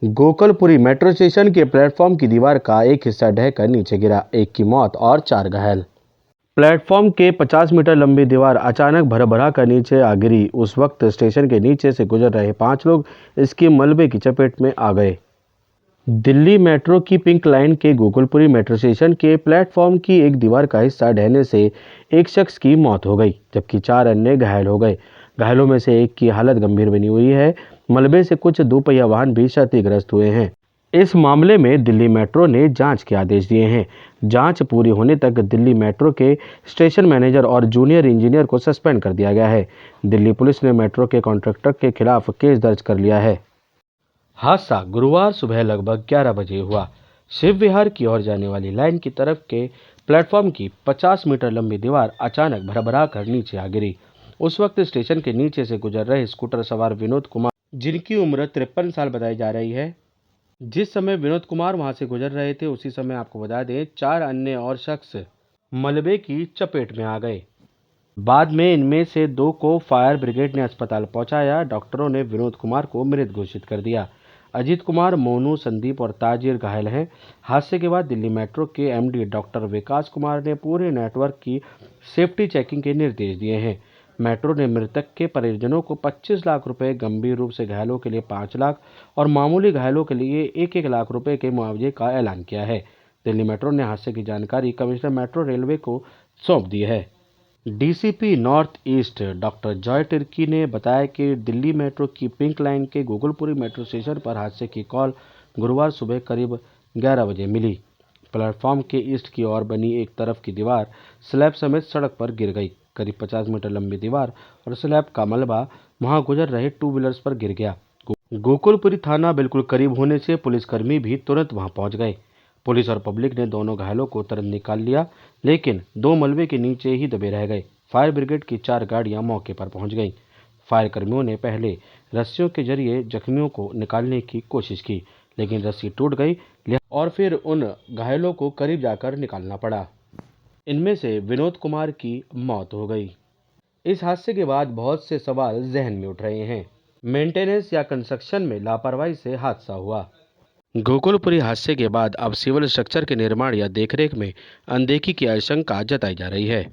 Gokulpuri metro station के platform की दीवार का एक हिस्सा ढहकर नीचे गिरा, एक की मौत और 4 घायल। प्लेटफॉर्म के 50 मीटर लंबी दीवार अचानक भरभरा कर नीचे आ गिरी। उस वक्त स्टेशन के नीचे से गुजर रहे 5 लोग इसके मलबे की चपेट में आ गए। दिल्ली मेट्रो की पिंक लाइन के गोकुलपुरी मेट्रो स्टेशन के प्लेटफॉर्म की एक दीवार का हिस्सा ढहने से एक शख्स की मौत हो गई, जबकि 4 अन्य घायल हो गए। घायलों में से एक की हालत गंभीर बनी हुई है। मलबे से कुछ दोपहिया वाहन भी क्षतिग्रस्त हुए हैं। इस मामले में दिल्ली मेट्रो ने जांच के आदेश दिए हैं। जांच पूरी होने तक दिल्ली मेट्रो के स्टेशन मैनेजर और जूनियर इंजीनियर को सस्पेंड कर दिया गया है। दिल्ली पुलिस ने मेट्रो के कॉन्ट्रैक्टर के खिलाफ केस दर्ज कर लिया है। हादसा गुरुवार सुबह लगभग 11 बजे हुआ। शिव विहार की ओर जाने वाली लाइन की तरफ के प्लेटफॉर्म की 50 मीटर लंबी दीवार अचानक भरभरा कर नीचे आ गिरी। उस वक्त स्टेशन के नीचे से गुजर रहे स्कूटर सवार विनोद कुमार, जिनकी उम्र 53 साल बताई जा रही है, जिस समय विनोद कुमार वहां से गुजर रहे थे उसी समय आपको बता दें 4 अन्य और शख्स मलबे की चपेट में आ गए। बाद में इनमें से 2 को फायर ब्रिगेड ने अस्पताल पहुंचाया। डॉक्टरों ने विनोद कुमार को मृत घोषित कर दिया। अजीत कुमार, मोनू, संदीप और ताजिर घायल हैं। हादसे के बाद दिल्ली मेट्रो के एमडी डॉक्टर विकास कुमार ने पूरे नेटवर्क की सेफ्टी चेकिंग के निर्देश दिए हैं। मेट्रो ने मृतक के परिजनों को 25 लाख रुपए, गंभीर रूप से घायलों के लिए 5 लाख और मामूली घायलों के लिए 1-1 लाख रुपए के मुआवजे का ऐलान किया है। दिल्ली मेट्रो ने हादसे की जानकारी कमिश्नर मेट्रो रेलवे को सौंप दी है। DCP north east doctor Joy Tirkey ने बताया कि दिल्ली मेट्रो की पिंक लाइन के गोकुलपुरी मेट्रो स्टेशन पर हादसे की कॉल गुरुवार सुबह करीब 11 बजे मिली। प्लेटफॉर्म के ईस्ट की ओर बनी एक तरफ की दीवार स्लैब समेत सड़क पर गिर गई। करीब 50 मीटर लंबी दीवार और स्लैब का मलबा वहां गुजर रहे 2 व्हीलर्स पर गिर गया। गोकुलपुरी थाना बिल्कुल करीब होने से पुलिसकर्मी भी तुरंत वहां पहुंच गए। पुलिस और पब्लिक ने दोनों घायलों को तुरंत निकाल लिया, लेकिन 2 मलबे के नीचे ही दबे रह गए। फायर ब्रिगेड की 4 गाड़ियां मौके पर पहुंच गईं। फायर कर्मियों ने पहले रस्सियों के जरिए जख्मियों को निकालने की कोशिश की, लेकिन रस्सी टूट गई और फिर उन घायलों को करीब जाकर निकालना पड़ा। इनमें से विनोद कुमार की मौत हो गई। इस हादसे के बाद बहुत से सवाल जहन में उठ रहे हैं। मेंटेनेंस या कंस्ट्रक्शन में लापरवाही से हादसा हुआ। गोकुलपुरी हादसे के बाद अब सिविल स्ट्रक्चर के निर्माण या देखरेख में अनदेखी की आशंका जताई जा रही है।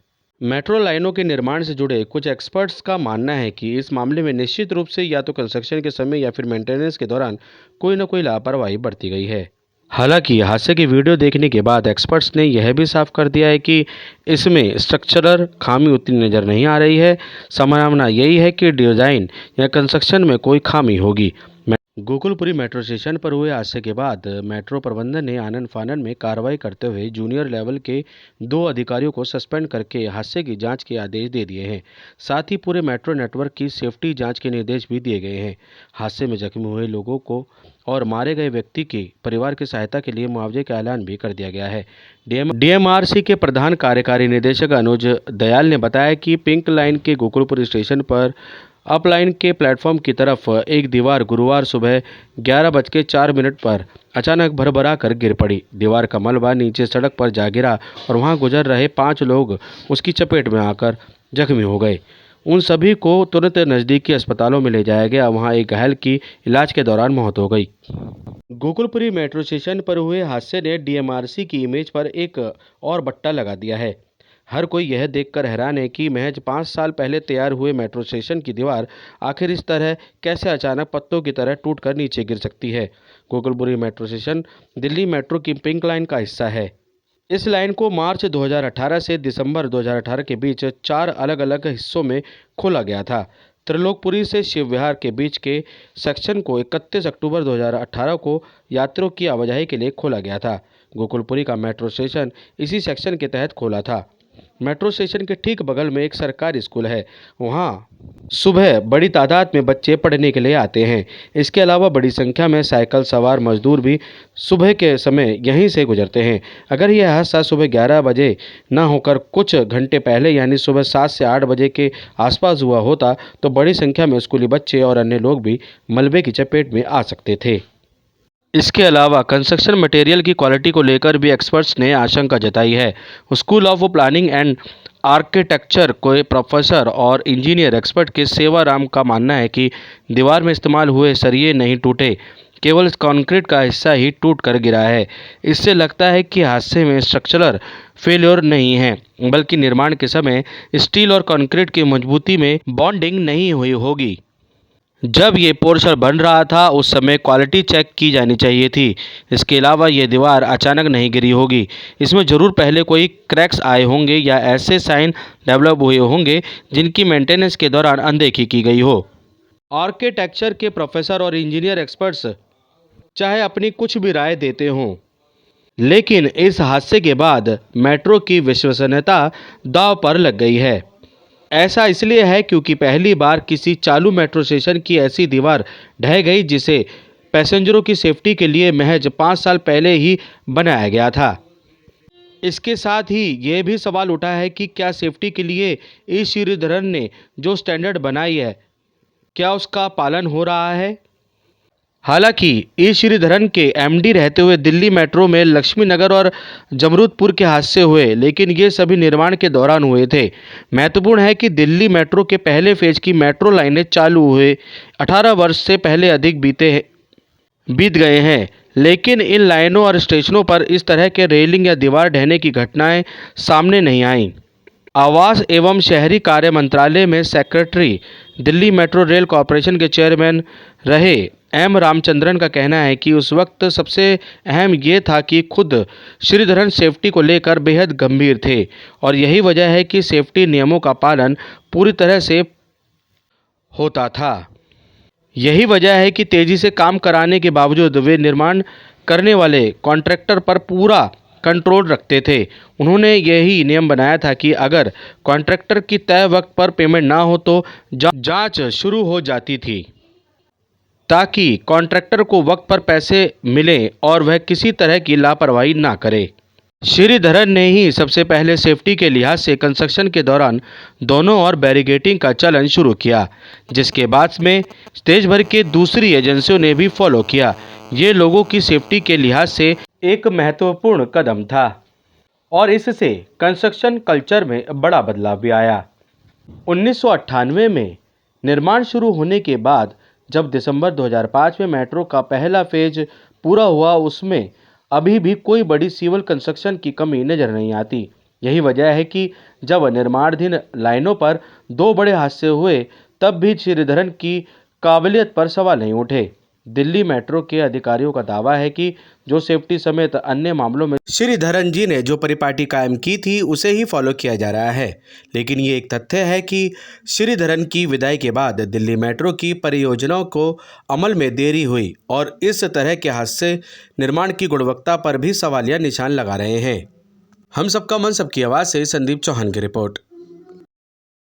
मेट्रो लाइनों के निर्माण से जुड़े कुछ एक्सपर्ट्स का मानना है कि इस मामले में निश्चित रूप से या तो कंस्ट्रक्शन के समय या फिर मेंटेनेंस के दौरान कोई न कोई लापरवाही बरती गई है। हालांकि हादसे की वीडियो देखने के बाद एक्सपर्ट्स ने यह भी साफ कर दिया है कि इसमें स्ट्रक्चरल खामी उतनी नज़र नहीं आ रही है। संभावना यही है कि डिजाइन या कंस्ट्रक्शन में कोई खामी होगी। गोकुलपुरी मेट्रो स्टेशन पर हुए हादसे के बाद मेट्रो प्रबंधन ने आनन फानन में कार्रवाई करते हुए जूनियर लेवल के 2 अधिकारियों को सस्पेंड करके हादसे की जांच के आदेश दे दिए हैं। साथ ही पूरे मेट्रो नेटवर्क की सेफ्टी जांच के निर्देश भी दिए गए हैं। हादसे में जख्मी हुए लोगों को और मारे गए व्यक्ति के परिवार की सहायता के लिए मुआवजे का ऐलान भी कर दिया गया है। डीएमआरसी के प्रधान कार्यकारी निदेशक अनुज दयाल ने बताया कि पिंक लाइन के गोकुलपुरी स्टेशन पर अप लाइन के प्लेटफॉर्म की तरफ एक दीवार गुरुवार सुबह 11:04 पर अचानक भरभरा कर गिर पड़ी। दीवार का मलबा नीचे सड़क पर जा गिरा और वहां गुजर रहे 5 लोग उसकी चपेट में आकर जख्मी हो गए। उन सभी को तुरंत नज़दीकी अस्पतालों में ले जाया गया। वहां एक घायल की इलाज के दौरान मौत हो गई। गोकुलपुरी मेट्रो स्टेशन पर हुए हादसे ने डीएमआरसी की इमेज पर एक और बट्टा लगा दिया है। हर कोई यह देखकर हैरान है कि महज 5 साल पहले तैयार हुए मेट्रो स्टेशन की दीवार आखिर इस तरह कैसे अचानक पत्तों की तरह टूटकर नीचे गिर सकती है। Gokulpuri metro station Delhi metro की पिंक लाइन का हिस्सा है। इस लाइन को मार्च 2018 से दिसंबर 2018 के बीच 4 अलग-अलग हिस्सों में खोला गया था। त्रिलोकपुरी से शिव विहार के बीच के सेक्शन को 31 अक्टूबर 2018 को यात्रियों की आवाजाही के लिए खोला गया था। गोकुलपुरी का मेट्रो स्टेशन इसी सेक्शन के तहत खोला था। मेट्रो स्टेशन के ठीक बगल में एक सरकारी स्कूल है। वहाँ सुबह बड़ी तादाद में बच्चे पढ़ने के लिए आते हैं। इसके अलावा बड़ी संख्या में साइकिल सवार मजदूर भी सुबह के समय यहीं से गुजरते हैं। अगर यह हादसा सुबह 11 बजे न होकर कुछ घंटे पहले यानी सुबह 7 से 8 बजे के आसपास हुआ होता तो बड़ी संख्या में स्कूली बच्चे और अन्य लोग भी मलबे की चपेट में आ सकते थे। इसके अलावा कंस्ट्रक्शन मटेरियल की क्वालिटी को लेकर भी एक्सपर्ट्स ने आशंका जताई है। School of planning and architecture के प्रोफेसर और इंजीनियर एक्सपर्ट के सेवाराम का मानना है कि दीवार में इस्तेमाल हुए सरिये नहीं टूटे, केवल कंक्रीट का हिस्सा ही टूट कर गिरा है। इससे लगता है कि हादसे में स्ट्रक्चरल फेल्योर नहीं है, बल्कि निर्माण के समय स्टील और कंक्रीट की मजबूती में बॉन्डिंग नहीं हुई होगी। जब ये पोर्शन बन रहा था उस समय क्वालिटी चेक की जानी चाहिए थी। इसके अलावा ये दीवार अचानक नहीं गिरी होगी। इसमें ज़रूर पहले कोई क्रैक्स आए होंगे या ऐसे साइन डेवलप हुए होंगे जिनकी मेंटेनेंस के दौरान अनदेखी की गई हो। आर्किटेक्चर के प्रोफेसर और इंजीनियर एक्सपर्ट्स चाहे अपनी कुछ भी राय देते हों, लेकिन इस हादसे के बाद मेट्रो की विश्वसनीयता दांव पर लग गई है। ऐसा इसलिए है क्योंकि पहली बार किसी चालू मेट्रो स्टेशन की ऐसी दीवार ढह गई जिसे पैसेंजरों की सेफ्टी के लिए महज 5 साल पहले ही बनाया गया था। इसके साथ ही ये भी सवाल उठा है कि क्या सेफ्टी के लिए ई श्रीधरन ने जो स्टैंडर्ड बनाई है, क्या उसका पालन हो रहा है? हालांकि ई श्रीधरन के एमडी रहते हुए दिल्ली मेट्रो में लक्ष्मी नगर और जमरूदपुर के हादसे हुए, लेकिन ये सभी निर्माण के दौरान हुए थे। महत्वपूर्ण है कि दिल्ली मेट्रो के पहले फेज की मेट्रो लाइनें चालू हुए 18 वर्ष से पहले अधिक बीत गए हैं, लेकिन इन लाइनों और स्टेशनों पर इस तरह के रेलिंग या दीवार ढहने की घटनाएं सामने नहीं आईं। आवास एवं शहरी कार्य मंत्रालय में secretary, Delhi metro rail corporation के चेयरमैन रहे एम रामचंद्रन का कहना है कि उस वक्त सबसे अहम ये था कि खुद श्रीधरन सेफ्टी को लेकर बेहद गंभीर थे और यही वजह है कि सेफ्टी नियमों का पालन पूरी तरह से होता था। यही वजह है कि तेजी से काम कराने के बावजूद वे निर्माण करने वाले कॉन्ट्रैक्टर पर पूरा कंट्रोल रखते थे। उन्होंने यही नियम बनाया था कि अगर कॉन्ट्रैक्टर की तय वक्त पर पेमेंट ना हो तो जांच शुरू हो जाती थी, ताकि कॉन्ट्रैक्टर को वक्त पर पैसे मिले और वह किसी तरह की लापरवाही ना करे। श्रीधरन ने ही सबसे पहले सेफ्टी के लिहाज से कंस्ट्रक्शन के दौरान दोनों ओर बैरिकेडिंग का चलन शुरू किया, जिसके बाद में देश भर के दूसरी एजेंसियों ने भी फॉलो किया। ये लोगों की सेफ्टी के लिहाज से एक महत्वपूर्ण कदम था और इससे कंस्ट्रक्शन कल्चर में बड़ा बदलाव भी आया। 1998 में निर्माण शुरू होने के बाद जब दिसंबर 2005 में मेट्रो का पहला फेज पूरा हुआ, उसमें अभी भी कोई बड़ी सिविल कंस्ट्रक्शन की कमी नजर नहीं आती। यही वजह है कि जब निर्माणाधीन लाइनों पर 2 बड़े हादसे हुए तब भी श्रीधरन की काबिलियत पर सवाल नहीं उठे। दिल्ली मेट्रो के अधिकारियों का दावा है कि जो सेफ्टी समेत अन्य मामलों में श्रीधरन जी ने जो परिपाटी कायम की थी उसे ही फॉलो किया जा रहा है, लेकिन ये एक तथ्य है कि श्रीधरन की विदाई के बाद दिल्ली मेट्रो की परियोजनाओं को अमल में देरी हुई और इस तरह के हादसे निर्माण की गुणवत्ता पर भी सवालिया निशान लगा रहे हैं। हम सबका मन सबकी आवाज़ से संदीप चौहान की रिपोर्ट।